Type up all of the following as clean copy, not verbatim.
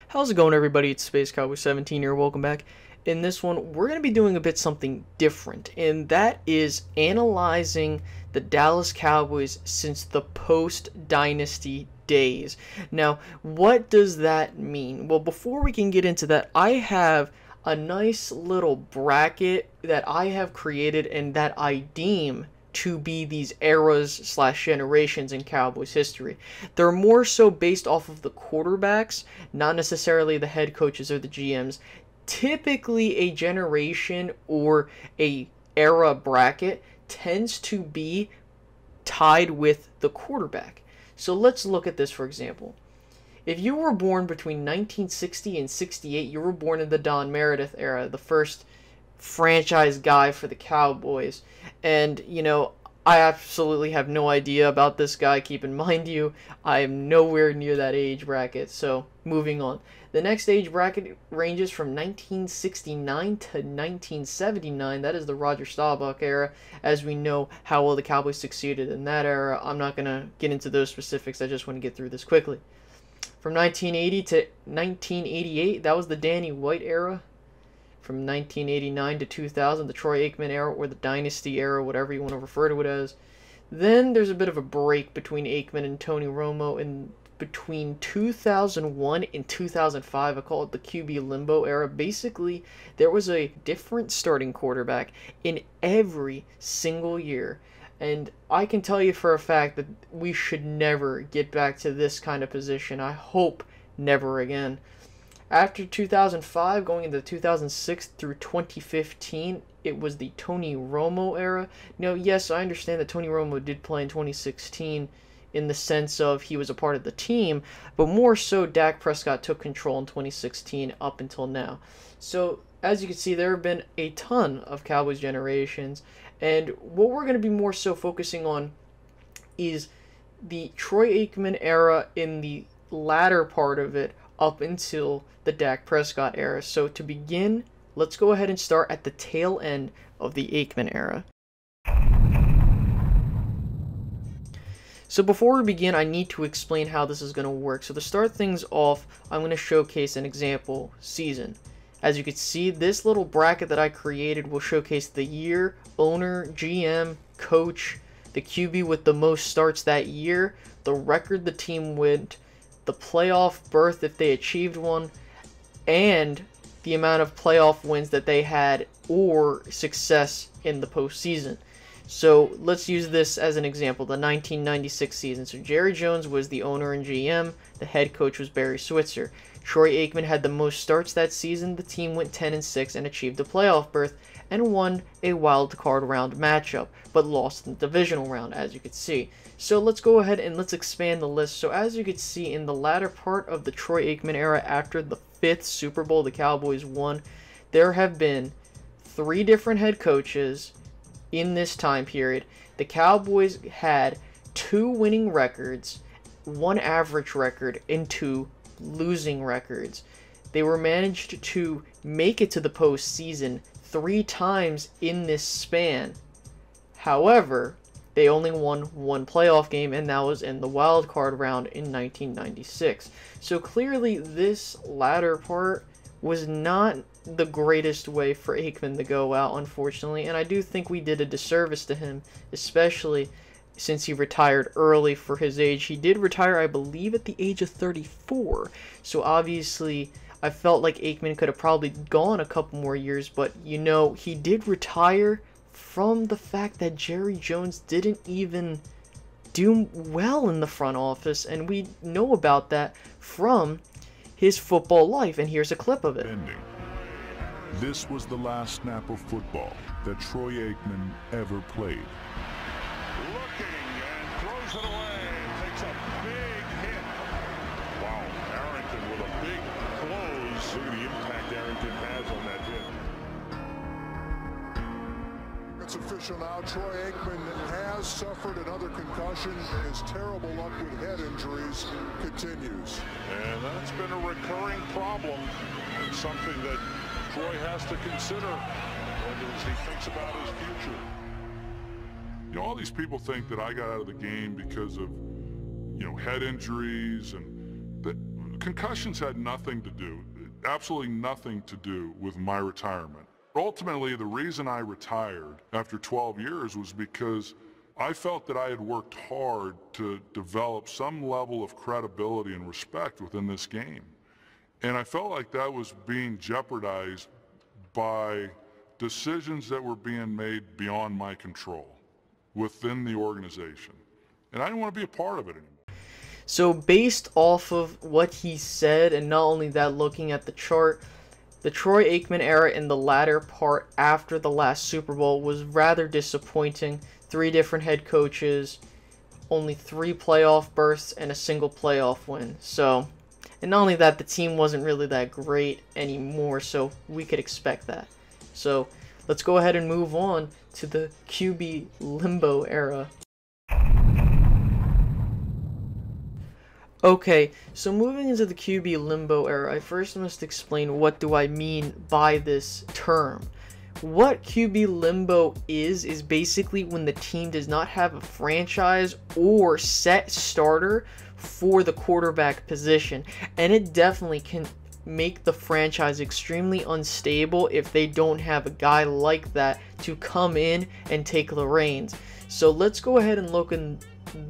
How's it going, everybody? It's Space Cowboys 17 here. Welcome back. In this one, we're going to be doing a bit something different, and that is analyzing the Dallas Cowboys since the Post-Dynasty days. Now, what does that mean? Well, before we can get into that, I have a nice little bracket that I have created and that I deem to be these eras / generations in Cowboys history. They're more so based off of the quarterbacks, not necessarily the head coaches or the GMs. Typically, a generation or a era bracket tends to be tied with the quarterback. So let's look at this, for example. If you were born between 1960 and 68, you were born in the Don Meredith era, the first franchise guy for the Cowboys. And, you know, I absolutely have no idea about this guy. Keep in mind, I am nowhere near that age bracket. So, moving on. The next age bracket ranges from 1969 to 1979. That is the Roger Staubach era. As we know how well the Cowboys succeeded in that era, I'm not going to get into those specifics. I just want to get through this quickly. From 1980 to 1988, that was the Danny White era. From 1989 to 2000, the Troy Aikman era, or the Dynasty era, whatever you want to refer to it as. Then there's a bit of a break between Aikman and Tony Romo in between 2001 and 2005. I call it the QB limbo era. Basically, there was a different starting quarterback in every single year. And I can tell you for a fact that we should never get back to this kind of position. I hope never again. After 2005, going into 2006 through 2015, it was the Tony Romo era. Now, yes, I understand that Tony Romo did play in 2016 in the sense of he was a part of the team, but more so Dak Prescott took control in 2016 up until now. So, as you can see, there have been a ton of Cowboys generations, and what we're going to be more so focusing on is the Troy Aikman era in the latter part of it, up until the Dak Prescott era. So to begin, let's go ahead and start at the tail end of the Aikman era. So before we begin, I need to explain how this is going to work. So to start things off, I'm going to showcase an example season. As you can see, this little bracket that I created will showcase the year, owner, GM, coach, the QB with the most starts that year, the record the team went, the playoff berth if they achieved one, and the amount of playoff wins that they had or success in the postseason. So let's use this as an example, the 1996 season. So Jerry Jones was the owner and GM. The head coach was Barry Switzer. Troy Aikman had the most starts that season. The team went 10-6 and achieved a playoff berth and won a wild card round matchup, but lost in the divisional round, as you can see. So let's go ahead and let's expand the list. So as you can see, in the latter part of the Troy Aikman era, after the 5th Super Bowl the Cowboys won, there have been 3 different head coaches in this time period. The Cowboys had 2 winning records, 1 average record, and 2 losing records. They were managed to make it to the postseason 3 times in this span. However, they only won 1 playoff game, and that was in the wild card round in 1996. So clearly, this latter part was not the greatest way for Aikman to go out, unfortunately, and I do think we did a disservice to him, especially since he retired early for his age. He did retire, I believe, at the age of 34, so obviously I felt like Aikman could have probably gone a couple more years, but, you know, he did retire from the fact that Jerry Jones didn't even do well in the front office, and we know about that from his football life, and here's a clip of it. This was the last snap of football that Troy Aikman ever played. Looking and throws it away. Takes a big hit. Wow, Arrington with a big close. Look at the impact Arrington has on that hit. It's official now. Troy Aikman has suffered another concussion. His terrible luck with head injuries continues. And that's been a recurring problem. And something that Troy has to consider as he thinks about his future. You know, all these people think that I got out of the game because of, you know, head injuries, and that concussions had nothing to do, absolutely nothing to do with my retirement. Ultimately, the reason I retired after 12 years was because I felt that I had worked hard to develop some level of credibility and respect within this game. And I felt like that was being jeopardized by decisions that were being made beyond my control within the organization. And I didn't want to be a part of it anymore. So based off of what he said, and not only that, looking at the chart, the Troy Aikman era in the latter part after the last Super Bowl was rather disappointing. 3 different head coaches, only 3 playoff berths, and a single playoff win. So, and not only that, the team wasn't really that great anymore, so we could expect that. So, let's go ahead and move on to the QB limbo era. Okay, so moving into the QB limbo era, I first must explain what do I mean by this term. What QB limbo is basically when the team does not have a franchise or set starter for the quarterback position, and it definitely can make the franchise extremely unstable if they don't have a guy like that to come in and take the reins. So let's go ahead and look in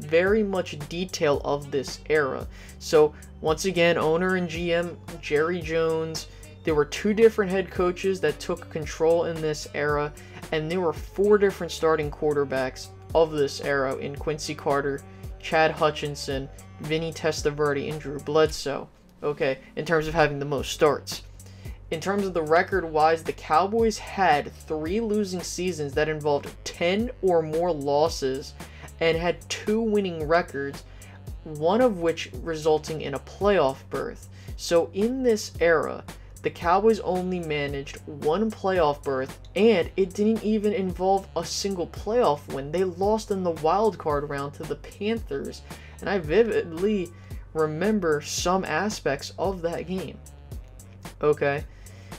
very much detail of this era. So once again, owner and GM Jerry Jones. There were 2 different head coaches that took control in this era, and there were 4 different starting quarterbacks of this era in Quincy Carter, Chad Hutchinson, Vinny Testaverde, and Drew Bledsoe. Okay, in terms of having the most starts. In terms of the record-wise, the Cowboys had 3 losing seasons that involved 10 or more losses and had 2 winning records, one of which resulting in a playoff berth. So in this era, the Cowboys only managed 1 playoff berth, and it didn't even involve a single playoff win. They lost in the wild card round to the Panthers, and I vividly remember some aspects of that game. Okay,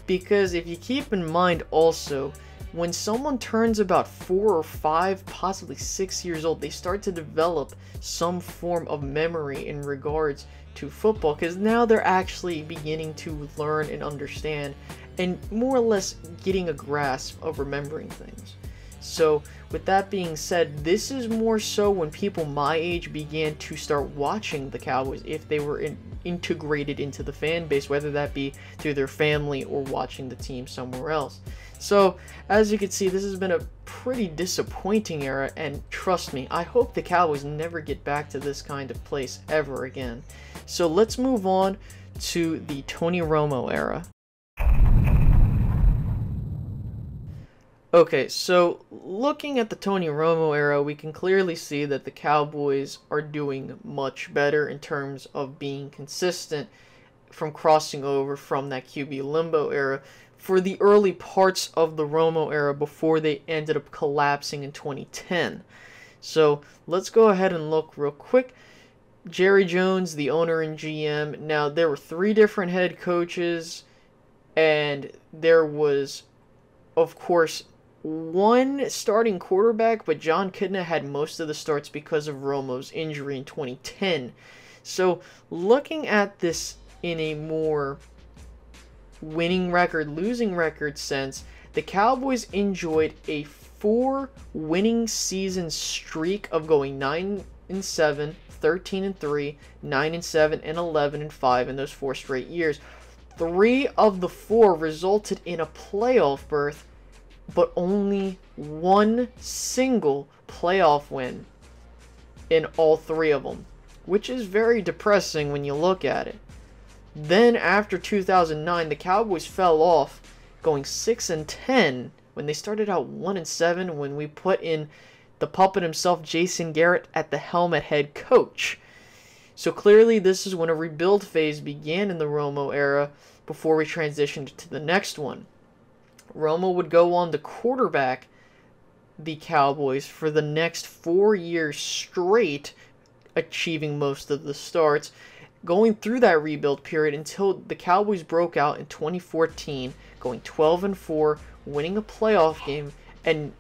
because if you keep in mind also, when someone turns about 4 or 5, possibly 6 years old, they start to develop some form of memory in regards to football, because now they're actually beginning to learn and understand and more or less getting a grasp of remembering things. So with that being said, this is more so when people my age began to start watching the Cowboys, if they were integrated into the fan base, whether that be through their family or watching the team somewhere else. So as you can see, this has been a pretty disappointing era, and trust me, I hope the Cowboys never get back to this kind of place ever again. So let's move on to the Tony Romo era. Okay, so looking at the Tony Romo era, we can clearly see that the Cowboys are doing much better in terms of being consistent from crossing over from that QB limbo era for the early parts of the Romo era before they ended up collapsing in 2010. So let's go ahead and look real quick. Jerry Jones, the owner and GM. Now, there were 3 different head coaches, and there was, of course, 1 starting quarterback, but John Kidna had most of the starts because of Romo's injury in 2010. So looking at this in a more winning record, losing record sense, the Cowboys enjoyed a 4 winning season streak of going 9-7, 13-3, 9-7, and 11-5 in those 4 straight years. 3 of the 4 resulted in a playoff berth, but only 1 single playoff win in all 3 of them, which is very depressing when you look at it. Then after 2009, the Cowboys fell off, going 6-10 when they started out 1-7 when we put in the puppet himself, Jason Garrett, at the helm at head coach. So clearly this is when a rebuild phase began in the Romo era before we transitioned to the next one. Romo would go on to quarterback the Cowboys for the next 4 years straight, achieving most of the starts, going through that rebuild period until the Cowboys broke out in 2014, going 12-4, winning a playoff game, and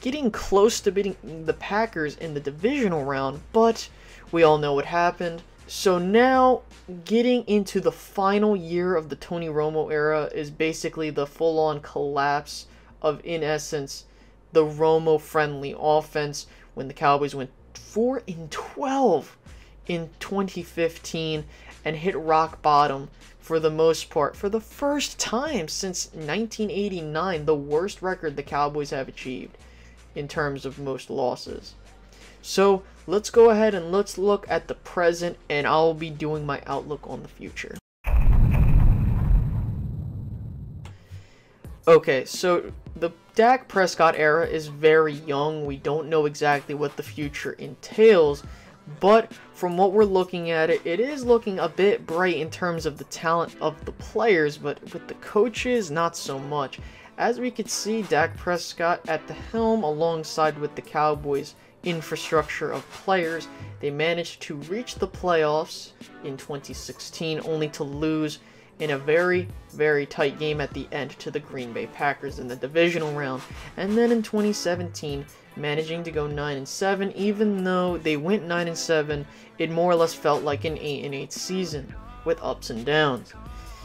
getting close to beating the Packers in the divisional round, but we all know what happened. So now, getting into the final year of the Tony Romo era is basically the full-on collapse of, in essence, the Romo-friendly offense when the Cowboys went 4-12 in 2015 and hit rock bottom for the most part for the first time since 1989, the worst record the Cowboys have achieved in terms of most losses. So let's go ahead and let's look at the present, and I'll be doing my outlook on the future. Okay, so the Dak Prescott era is very young. We don't know exactly what the future entails, but from what we're looking at it is looking a bit bright in terms of the talent of the players, but with the coaches, not so much. As we could see, Dak Prescott at the helm alongside with the Cowboys infrastructure of players, they managed to reach the playoffs in 2016 only to lose in a very, very tight game at the end to the Green Bay Packers in the divisional round. And then in 2017, managing to go 9-7, even though they went 9-7, it more or less felt like an 8-8 season with ups and downs.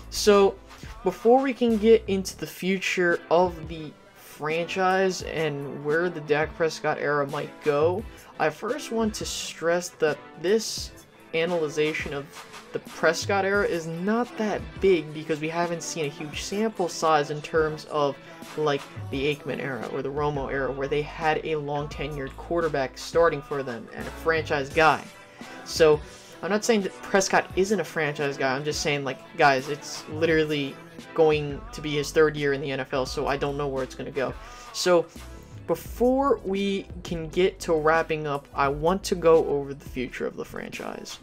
So before we can get into the future of the franchise and where the Dak Prescott era might go, I first want to stress that this analyzation of the Prescott era is not that big because we haven't seen a huge sample size in terms of like the Aikman era or the Romo era, where they had a long tenured quarterback starting for them and a franchise guy. So I'm not saying that Prescott isn't a franchise guy, I'm just saying, like, guys, it's literally going to be his third year in the NFL, so I don't know where it's going to go. So before we can get to wrapping up, I want to go over the future of the franchise.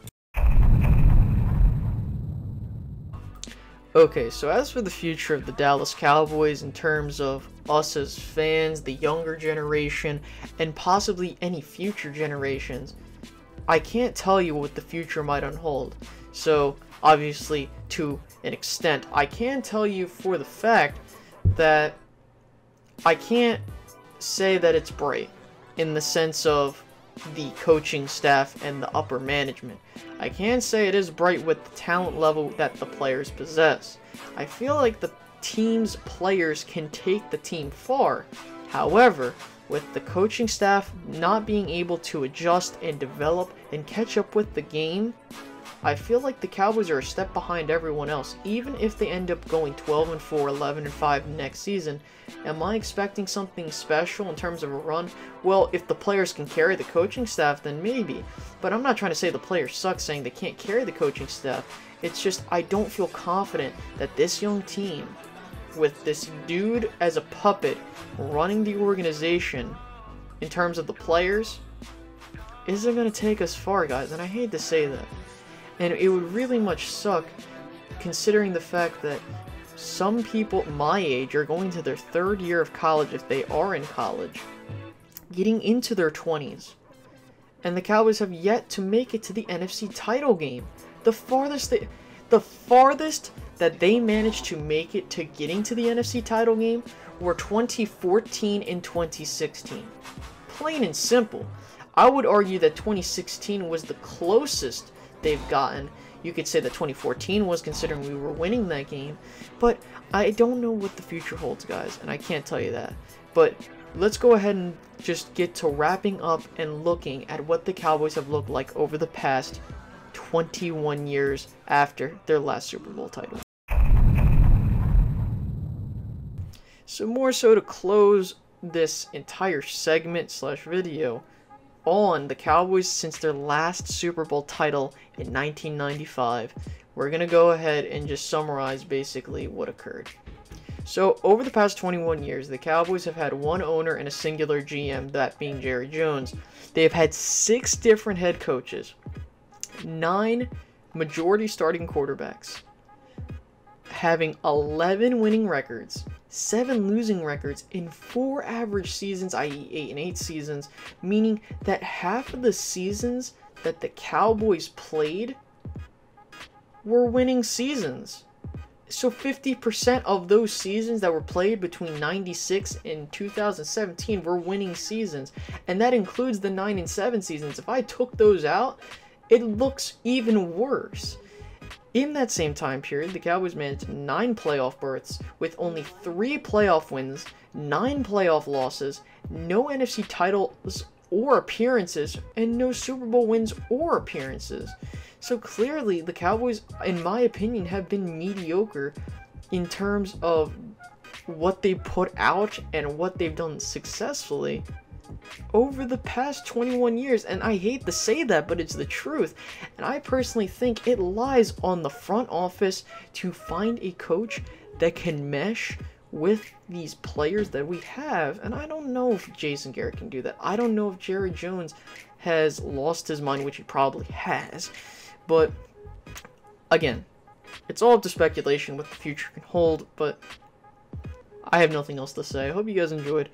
Okay, so as for the future of the Dallas Cowboys in terms of us as fans, the younger generation, and possibly any future generations, I can't tell you what the future might unhold. So obviously, to an extent, I can tell you for the fact that I can't say that it's bright in the sense of the coaching staff and the upper management. I can say it is bright with the talent level that the players possess. I feel like the team's players can take the team far. However, with the coaching staff not being able to adjust and develop and catch up with the game, I feel like the Cowboys are a step behind everyone else. Even if they end up going 12-4, 11-5 next season, am I expecting something special in terms of a run? Well, if the players can carry the coaching staff, then maybe. But I'm not trying to say the players suck, saying they can't carry the coaching staff. It's just I don't feel confident that this young team, with this dude as a puppet running the organization in terms of the players, isn't going to take us far, guys. And I hate to say that. And it would really much suck considering the fact that some people my age are going to their third year of college, if they are in college, getting into their 20s. And the Cowboys have yet to make it to the NFC title game. The farthest that they managed to make it to getting to the NFC title game were 2014 and 2016. Plain and simple. I would argue that 2016 was the closest they've gotten. You could say that 2014 was, considering we were winning that game, but I don't know what the future holds, guys, and I can't tell you that. But let's go ahead and just get to wrapping up and looking at what the Cowboys have looked like over the past 21 years after their last Super Bowl title. So more so to close this entire segment slash video on the Cowboys since their last Super Bowl title in 1995, we're going to go ahead and just summarize basically what occurred. So over the past 21 years, the Cowboys have had one owner and a singular GM, that being Jerry Jones. They have had 6 different head coaches, 9 majority starting quarterbacks, having 11 winning records, 7 losing records in 4 average seasons, i.e. 8-8 seasons, meaning that half of the seasons that the Cowboys played were winning seasons. So 50% of those seasons that were played between 96 and 2017 were winning seasons, and that includes the 9-7 seasons. If I took those out, it looks even worse. In that same time period, the Cowboys managed 9 playoff berths with only 3 playoff wins, 9 playoff losses, no NFC titles or appearances, and no Super Bowl wins or appearances. So clearly, the Cowboys, in my opinion, have been mediocre in terms of what they put out and what they've done successfully over the past 21 years. And I hate to say that, but it's the truth. And I personally think it lies on the front office to find a coach that can mesh with these players that we have. And I don't know if Jason Garrett can do that. I don't know if Jerry Jones has lost his mind, which he probably has. But again, it's all up to speculation what the future can hold, but I have nothing else to say. I hope you guys enjoyed.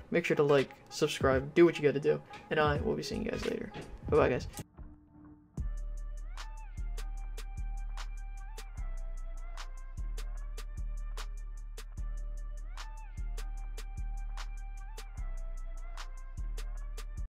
Make sure to like, subscribe, do what you gotta do, and I will be seeing you guys later. Bye-bye, guys.